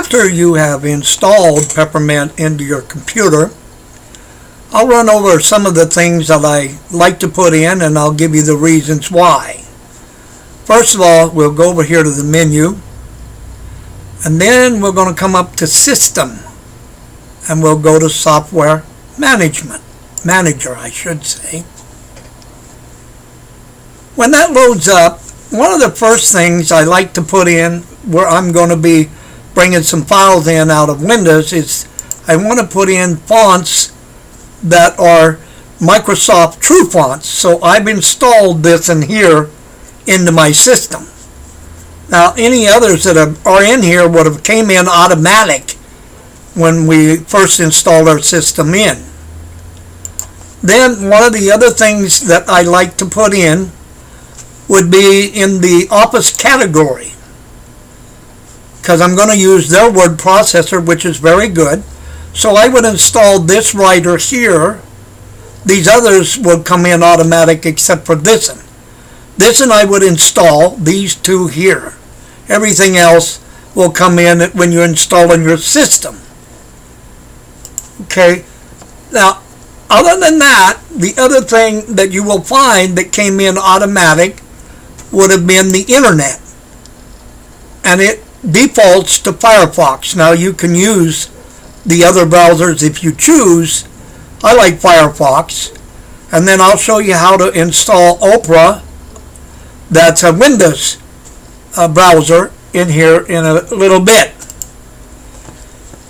after you have installed Peppermint into your computer, I'll run over some of the things that I like to put in, and I'll give you the reasons why. First of all, we'll go over here to the menu, and then we're going to come up to System, and we'll go to Software Manager, I should say. When that loads up, one of the first things I like to put in, where I'm going to be bringing some files in out of Windows, is I want to put in fonts that are Microsoft True Fonts. So I've installed this in here into my system. Now, any others that are in here would have came in automatic when we first installed our system in. Then one of the other things that I like to put in would be in the Office category, because I'm going to use their word processor, which is very good. So I would install this writer here. These others would come in automatic except for this one. This one I would install, these two here. Everything else will come in when you're installing your system. Okay, now other than that, the other thing that you will find that came in automatic would have been the internet, and it defaults to Firefox. Now you can use the other browsers if you choose. I like Firefox, and then I'll show you how to install Opera. That's a Windows browser in here in a little bit.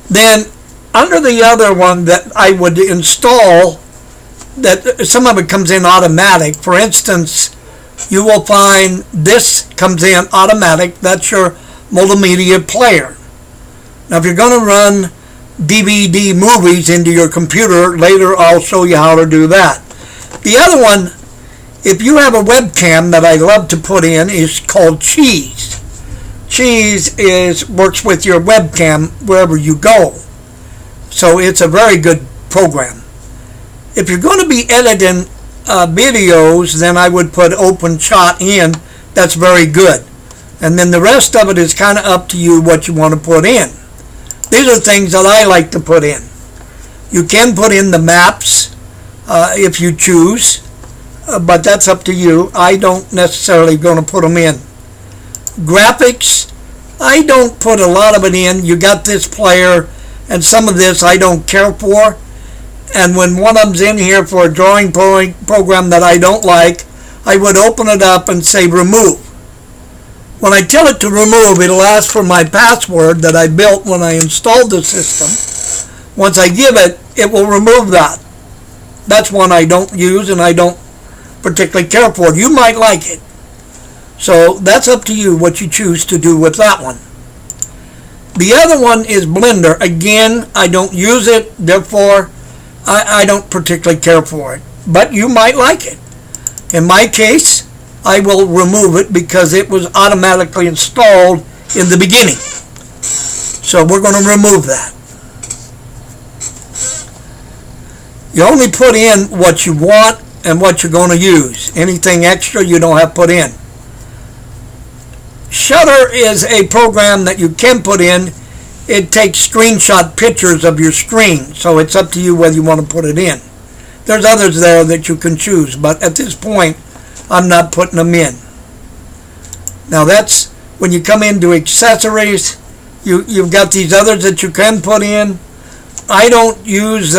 Then under the other one that I would install, that some of it comes in automatic. For instance, you will find this comes in automatic. That's your multimedia player. Now if you're going to run DVD movies into your computer, later I'll show you how to do that. The other one, if you have a webcam that I love to put in, is called Cheese. Cheese works with your webcam wherever you go. So it's a very good program. If you're going to be editing videos, then I would put OpenShot in. That's very good. And then the rest of it is kind of up to you what you want to put in. These are things that I like to put in. You can put in the maps if you choose, but that's up to you. I don't necessarily going to put them in. Graphics, I don't put a lot of it in. You got this player, and some of this I don't care for. And when one of them's in here for a drawing program that I don't like, I would open it up and say remove. When I tell it to remove, it'll ask for my password that I built when I installed the system. Once I give it, it will remove that. That's one I don't use and I don't particularly care for. You might like it. So that's up to you what you choose to do with that one. The other one is Blender. Again, I don't use it, therefore I don't particularly care for it. But you might like it. In my case, I will remove it because it was automatically installed in the beginning. So we're going to remove that. You only put in what you want and what you're going to use. Anything extra you don't have put in. Shutter is a program that you can put in. It takes screenshot pictures of your screen, so it's up to you whether you want to put it in. There's others there that you can choose, but at this point, I'm not putting them in. Now that's when you come into accessories, you've got these others that you can put in. I don't use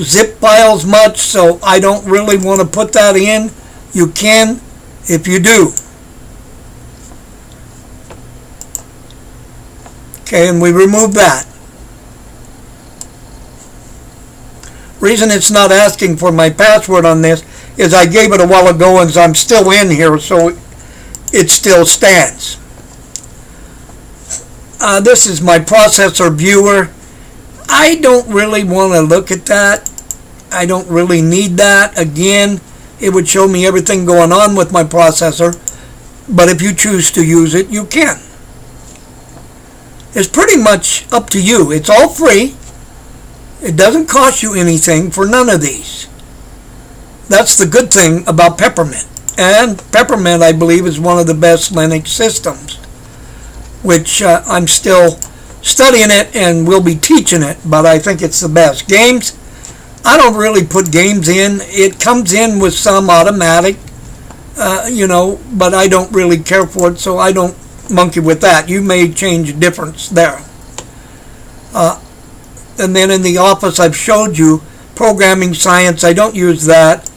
zip files much, so I don't really want to put that in. You can if you do. Okay, and we remove that. Reason it's not asking for my password on this is I gave it a while ago and I'm still in here, so it still stands. This is my processor viewer. I don't really want to look at that. I don't really need that. Again, it would show me everything going on with my processor, but if you choose to use it, you can. It's pretty much up to you. It's all free. It doesn't cost you anything for none of these. That's the good thing about Peppermint. And Peppermint, I believe, is one of the best Linux systems. which I'm still studying it and will be teaching it, but I think it's the best. Games, I don't really put games in. It comes in with some automatic, but I don't really care for it, so I don't monkey with that. You may change the difference there. And then in the office, I've showed you programming science. I don't use that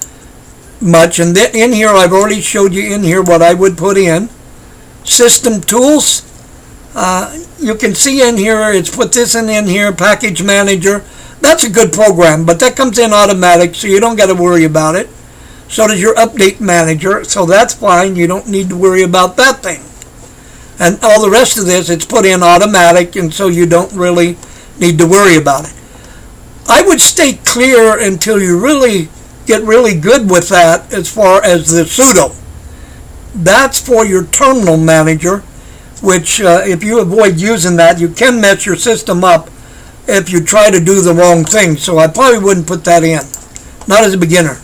much. And in here, I've already showed you in here what I would put in. System tools. You can see in here, it's put this in here, package manager. That's a good program, but that comes in automatic, so you don't got to worry about it. So does your update manager, so that's fine. You don't need to worry about that thing. And all the rest of this, it's put in automatic, and so you don't really need to worry about it. I would stay clear until you really get really good with that as far as the sudo. That's for your terminal manager, which if you avoid using that, you can mess your system up if you try to do the wrong thing. So I probably wouldn't put that in, not as a beginner.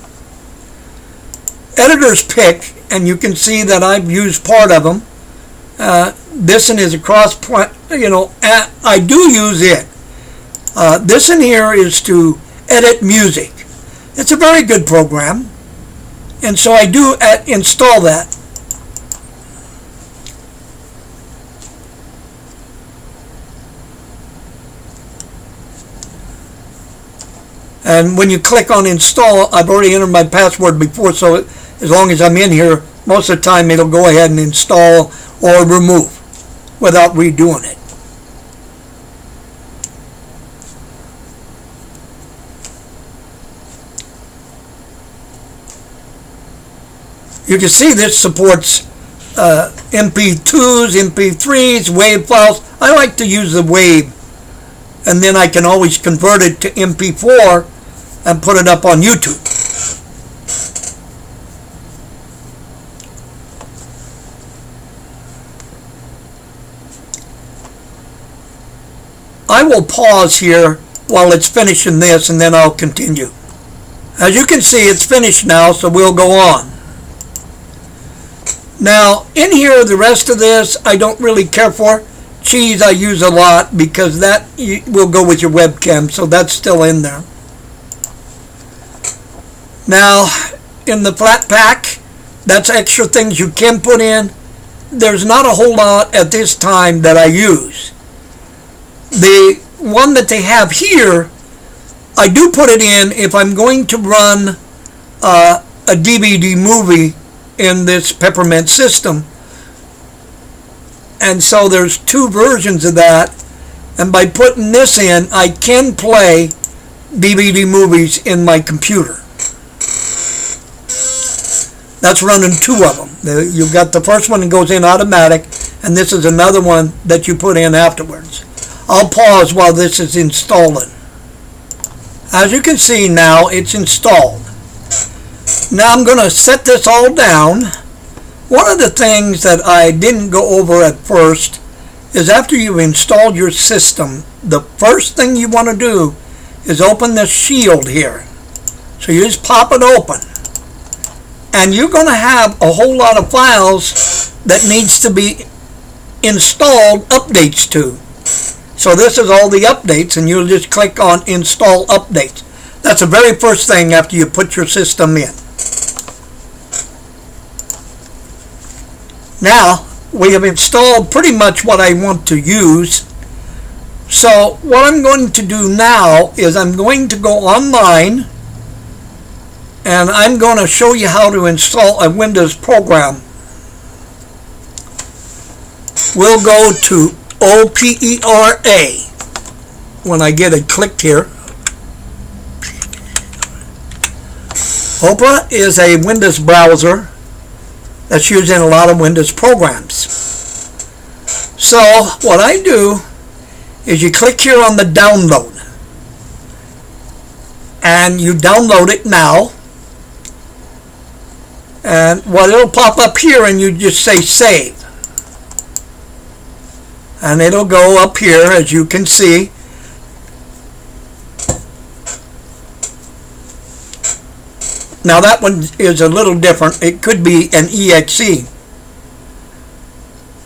Editor's pick, and you can see that I've used part of them. This one is a cross, I do use it. This in here is to edit music. It's a very good program, and so I do install that. And when you click on install, I've already entered my password before, so as long as I'm in here, most of the time it'll go ahead and install or remove without redoing it. You can see this supports MP2s, MP3s, WAV files. I like to use the WAV, and then I can always convert it to MP4 and put it up on YouTube. I will pause here while it's finishing this, and then I'll continue. As you can see, it's finished now, so we'll go on. Now, in here, the rest of this, I don't really care for. Cheese I use a lot because that will go with your webcam, so that's still in there. Now, in the flat pack, that's extra things you can put in. There's not a whole lot at this time that I use. The one that they have here, I do put it in if I'm going to run a DVD movie in this Peppermint system. And so there's two versions of that, and by putting this in, I can play DVD movies in my computer. That's running two of them. You've got the first one that goes in automatic, and this is another one that you put in afterwards. I'll pause while this is installing. As you can see now, it's installed. Now I'm going to set this all down. One of the things that I didn't go over at first is after you've installed your system, the first thing you want to do is open this shield here. So you just pop it open. And you're going to have a whole lot of files that needs to be installed updates to. So this is all the updates, and you'll just click on install updates. That's the very first thing after you put your system in. Now, we have installed pretty much what I want to use. So what I'm going to do now is I'm going to go online, and I'm going to show you how to install a Windows program. We'll go to OPERA when I get it clicked here. Opera is a Windows browser that's used in a lot of Windows programs. So what I do is you click here on the download, and you download it now, and what it'll pop up here, and you just say save, and it'll go up here as you can see. Now that one is a little different. It could be an exe.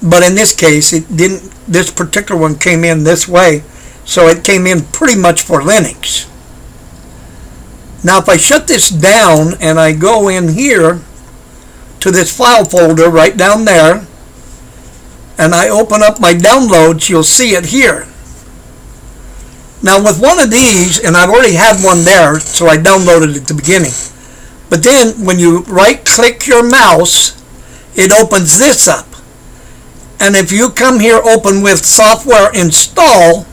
but in this case it didn't. This particular one came in this way, so it came in pretty much for Linux. Now if I shut this down and I go in here to this file folder right down there and I open up my downloads, you'll see it here. Now with one of these, and I've already had one there, so I downloaded it at the beginning, but then when you right click your mouse, it opens this up. And if you come here, open with software install,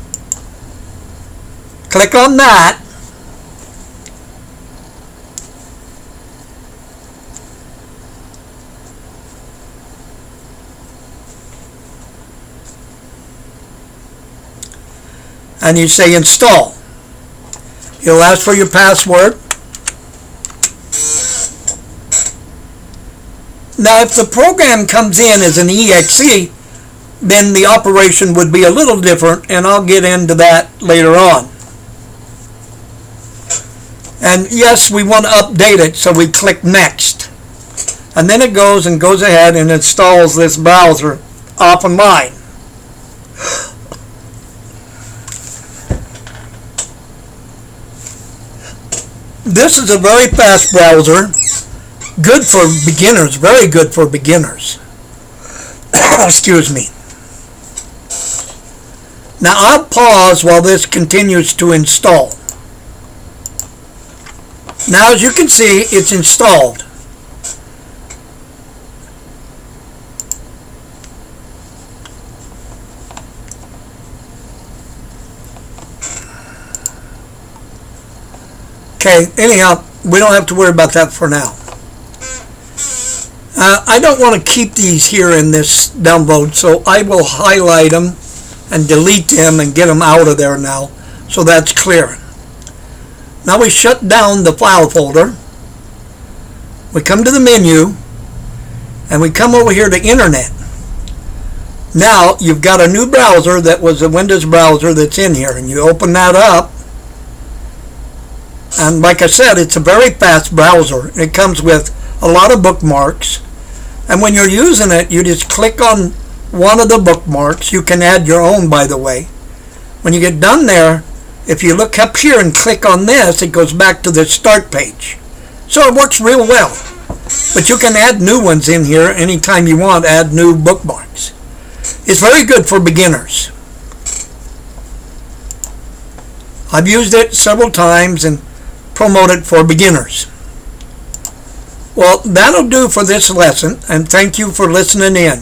click on that, and you say install. It'll ask for your password. Now if the program comes in as an exe, then the operation would be a little different, and I'll get into that later on. And yes, we want to update it, so we click next. And then it goes ahead and installs this browser off of mine. This is a very fast browser, good for beginners, very good for beginners. Excuse me. Now I'll pause while this continues to install. Now as you can see, it's installed. Okay, anyhow, we don't have to worry about that for now. I don't want to keep these here in this download, so I will highlight them and delete them and get them out of there now, so that's clear. Now we shut down the file folder. We come to the menu, and we come over here to Internet. Now you've got a new browser that was a Windows browser that's in here, and you open that up. And like I said, it's a very fast browser. It comes with a lot of bookmarks. And when you're using it, you just click on one of the bookmarks. You can add your own, by the way. When you get done there, if you look up here and click on this, it goes back to the start page. So it works real well. But you can add new ones in here anytime you want, add new bookmarks. It's very good for beginners. I've used it several times and promote it for beginners. Well, that'll do for this lesson, and thank you for listening in.